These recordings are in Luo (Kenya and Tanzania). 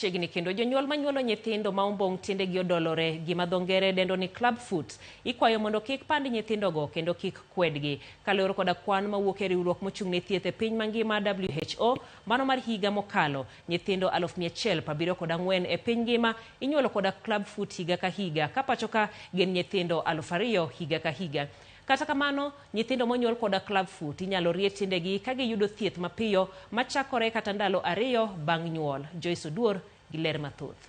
machiegni kendo jonyuol manyuolo nyithindo ma ombong' tiendegi odolore gima dho ngere dendo ni club foot ikwayo mondo kik pand nyithindogo kendo kik kwedgi kaluwore koda kwan mawuok e riwruok mochung' ne thieth e piny mangima WHO mano mar higa mokalo nyithindo 174 e piny ngima inyuolo koda club foot higa ka higa ka pacho ka gin nyithindo 2,000 higa ka higa. Kata kamano, nyithindo monyuol koda club foot inyalo rie tiendegi ka giyudo thieth mapiyo machakore kata ndalo 2 bang' nyuol. Joyce Oduor gi ler mathoth.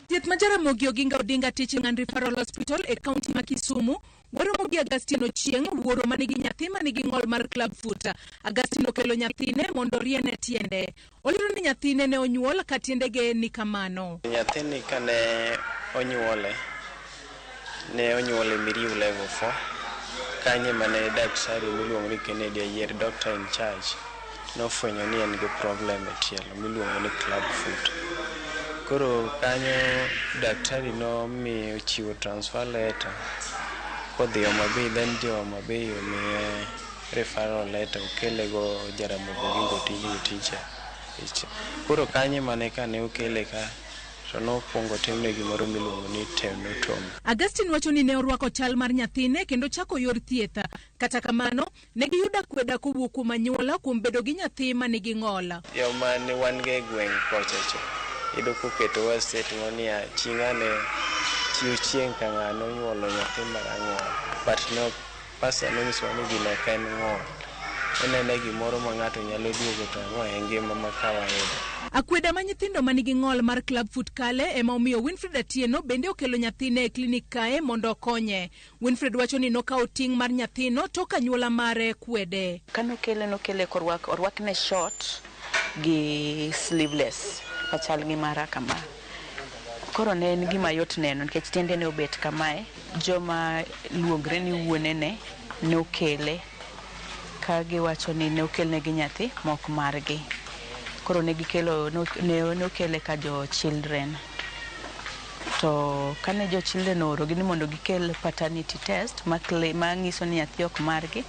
Thieth ma Jaramogi Oginga Odinga Teaching and Referral Hospital e kaunti ma Kisumu Jaramogi Agustino Chieng wuoro manigi nyathi manigi ng'ol mar club foot. Agustino kelo nyathine mondo riene tiende. Olero ni nyathine ne onyuol ka tiendege ni kamano. Nyathini kane onyuole ne onyuole Miriu level 4 kanye mane daktari miluongo ni Kennedy Ayer doctor in charge nofwenyo ni en gi problem e tielo miluongo ni club foot. Koro kanyo daktari no mi chiwo transfer letter kodhi Homabay, then Homabay omiye referral letter okele go Jaramogi Oginga teacher. Koro kanye mane kane okele ka nopongo timne gimoro miluongo ni tenotomy. Agustin wacho ni ne orwako chal mar nyathine kendo chako yor thieth. Kata kamano ne giyuda kweda kowuok kuom anyuola kuom bedo gi nyathi manigi ng'ol. Yo mane wan ge gweng' kochacho ido kuketo wa statement ni chingane chiu chieng' ka ng'ano nyuolo nyathi mar ang'ol but no person no nyiso ni gino ka en ng'ol. Enene gimoro ma ng'ato nyalo duogo to ng'o e ngima ma kawaida. Akweda ma nyithindo manigi ng'ol mar club foot kale ema omiyo Winfred Atieno bende okelo nyathine e klinik kae mondo okonye. Winfred wacho ni nokawo ting' mar nyathino to kanyuola mare kwede. Nokele korwakne short gi sleeveless machal gi mara kama. Koro ne en gima yot neno nikech tiende ne obet kamae. Joma luongre ni wuonene ne okele ka giwacho ni ne okelne gi nyathi mok margi. Koro ne okele ka jo children. To kane jo children orogi ni mondo gikel paternity test ma ng'iso ni nyathi ok margi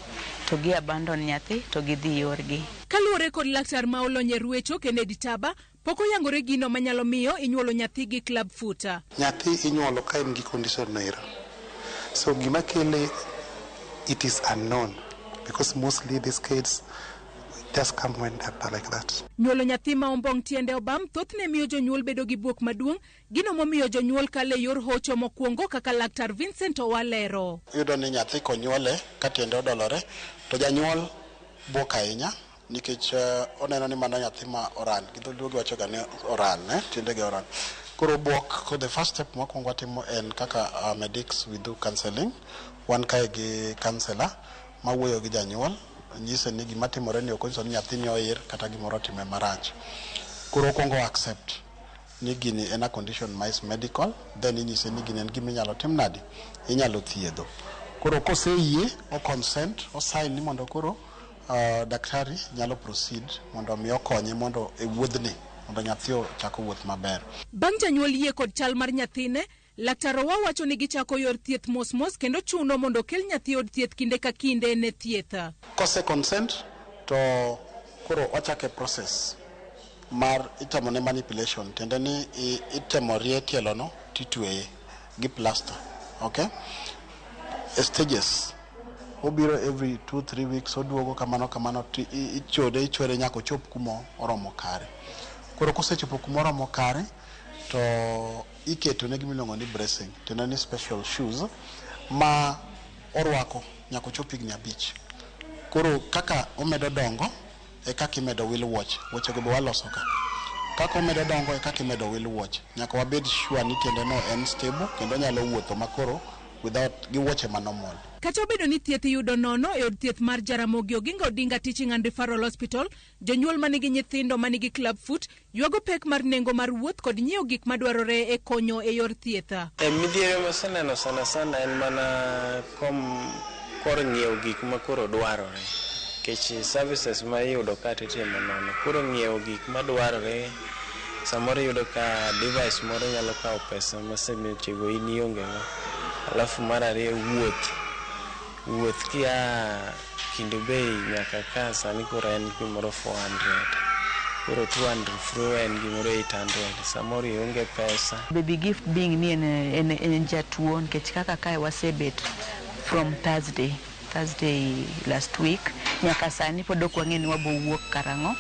to gi abandon nyathi to gidhi yorgi. Kaluwore kod laktar ma olony e ruecho Kennedy Taba pok oyangore gino manyalo miyo inyuolo nyathi gi club foot. Nyathi inyuolo ka en gi condition noero. So gima kele it is unknown because mostly these kids just come when they're like that. Nyuolo nyathi ma ombong' tiende obam thothne miyo jonyuol bedo gi buok maduong', gino momiyo jonyuol kale yor hocho mokwongo kaka laktar Vincent Owalero. Yudo ni nyathi konyuole ka tiende odolore to janyuol buok ahinya nikech oneno ni mano nyathi ma oran gidholuogi wacho ga ni oran tiende ge oran. Koro buok ko the first step mokwongo watimo en kaka medics we do counseling. Wan kae gi counselor mawuoyo gi janyuol nyise ni gima timore ni ok onyiso ni nyathini oir kata gimoro time marach. Koro okwongo accept ni gini en a condition ma is medical, then inyise ni gini en gima inyalo tim nadi, inyalo thiedho. Koro koseyie o consent o sign ni mondo koro daktari nyalo proceed mondo mi okonye mondo e wuodhni mondo nyathi ochako wuoth maber. Bang' janyuol yie kod chal mar nyathine, laktar wacho ni gichako yor thieth mos kendo chuno mondo okel nyathi od thieth kinde ka kinde ne thieth. Kose consent to koro ochake process mar itemone manipulation tiende ni itemorie tielo no titweye gi plaster. Okay? Stages obiro every 2-3 weeks oduogo kamano ichwere nyaka ochop kumo oromo kare. Koro kosechopo kumo oromo kare to iketo ne gimiluongo ni bracing tiende ni special shoes ma orwako nyaka ochop higni 5. Koro kaka omedo dongo e kaka imedo wheel watch go be waloso ka kaka omedo dongo e kaka imedo wheel watch nyaka wabed sure ni tiende no en stable kendo nyalo wuotho makoro without gi wuoche ma normal. Kata obedo ni thieth yudo nono e od thieth mar Jaramogi Oginga Odinga Teaching and Referral Hospital, jonyuol manigi nyithindo manigi club foot yuago pek mar nengo mar wuoth kod nyiewo gik madwarore e konyo e yor thieth. Midhiero maseneno sana en mana kor nyiewo gik ma koro dwarore. Kech services ma iyudo ka titimo nono. Koro nyiewo gik madwarore samoro yudo ka device moro nyalo kawo pesa masemichigo in ionge go. Alafu mar ariyo wuoth kia Kindu Bay nyaka ka sani koro en gimoro 400. koro 200 fru en gimoro 800 samoro ionge pesa. Baby gift being ni en jatuo nikech kaka kae wasebet from Thursday last week nyaka sani pod ok wang'e ni wabo wuok karang'o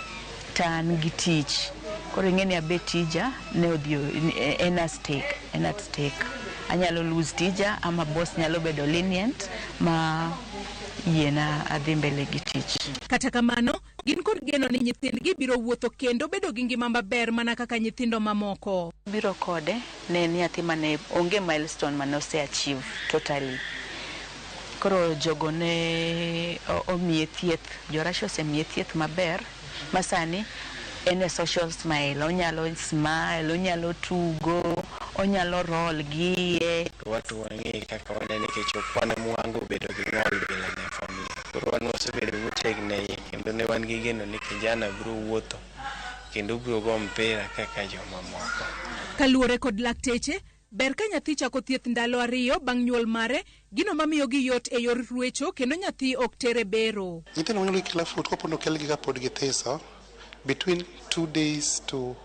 tan gi tich. Koro ing'e ni abet tija ne odhi en at stake. Anyalo lose tija ama boss nyalo bedo lenient ma yiena adhi mbele gi tich. Kata kamano, gin kod geno ni nyithindgi biro wuotho kendo bedo gi ngima maber mana kaka nyithindo mamoko. Biro kode ne en nyathi mane onge milestone mane achieve totally. Koro jogo ne omiye thieth, Jorasho osemiye thieth maber masani en a social smile, onyalo smile, onyalo tugo, onyalo roll gie. Watu wang'e kaka wanene kecho kwana mwangu bedo gi ng'ol bila ne familia. Koro wan wasebedo motegno kendo ne wan gi geno ni kijana biro wuotho kendo biro go mpira kaka jomamoko. Kaluwore kod lakteche, ber ka nyathi chako thieth ndalo 2 bang' nyuol mare, gino mamiyo gi yot e yor ruecho kendo nyathi ok tere bero. Nyithindo manyuolo gi clubfoot kopondo kelgi ka pod githiso between 2 days to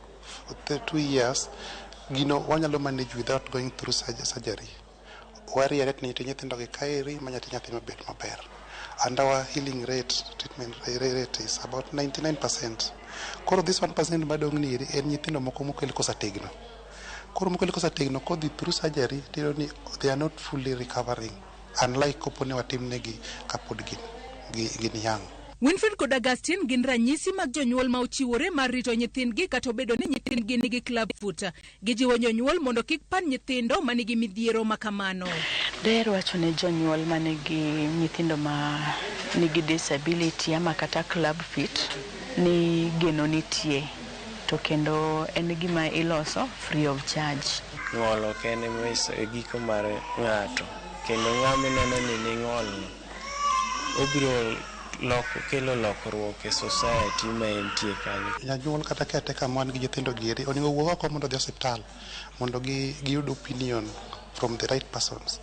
2 years, gino wanyalo manage without going through surgery. Wariere ni nyithindo gi kaeri ma nyathi mabed maber. And our healing rate, treatment rate is about 99%. Koro this 1% madong ni en nyithindo moko mokel kosategno. Koro mokel kosategno kodhi through surgery tiro ni they are not fully recovering, unlike kopone watimnegi kapod gin young. Winfred kod Augustine gin ranyisi mag jonyuol ma ochiwore mar rito nyithindgi kata obedo ni nyithindgi nigi clubfoot. Gijiwo jonyuol mondo kik pan nyithindo manigi midhiero makamano. Der wacho ne jonyuol manigi nyithindo ma nigi disability ama kata clubfoot ni geno nitie to kendo en gima iloso free of charge. Ng'olo kende miso e giko mar ng'ato kendo ng'ama neno ni ng'ol obiro kelo lokruok e society ma entie kanyo. Janyuol kata kete kama wan gi nyithindo gieri onego wuog oko mondo odhi osiptal mondo giyud opinion from the right persons.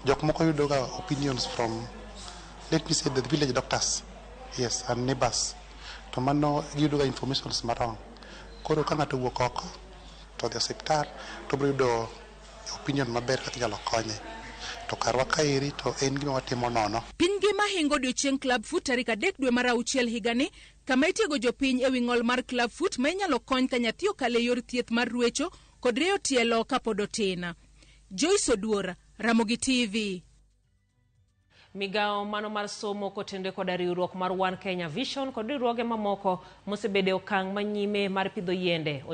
Jok moko yudo ga opinions from, let me say, the village doctors, yes, and neighbors. To mano giyudo ga informations marong. Koro ka ng'ato wuok oko to odhi osiptal to biro yudo opinion maber kaka inyalo konye. To karwa kaeri to en gima watimo nono. Piny ngima hingo odiochieng' clubfoot tarik 3 dwe mar 6 higani, kama itiego jopiny ewi ng'ol mar clubfoot ma inyalo kony ka nyathi okale yor thieth mar ruecho kod rieyo tielo kapod otin. Joyce Oduora, Ramogi TV. Migao mano mar somo kotende kod riwruok mar One Kenya Vision kod riwruoge mamoko mosebede okang' manyime mar pidho yiende.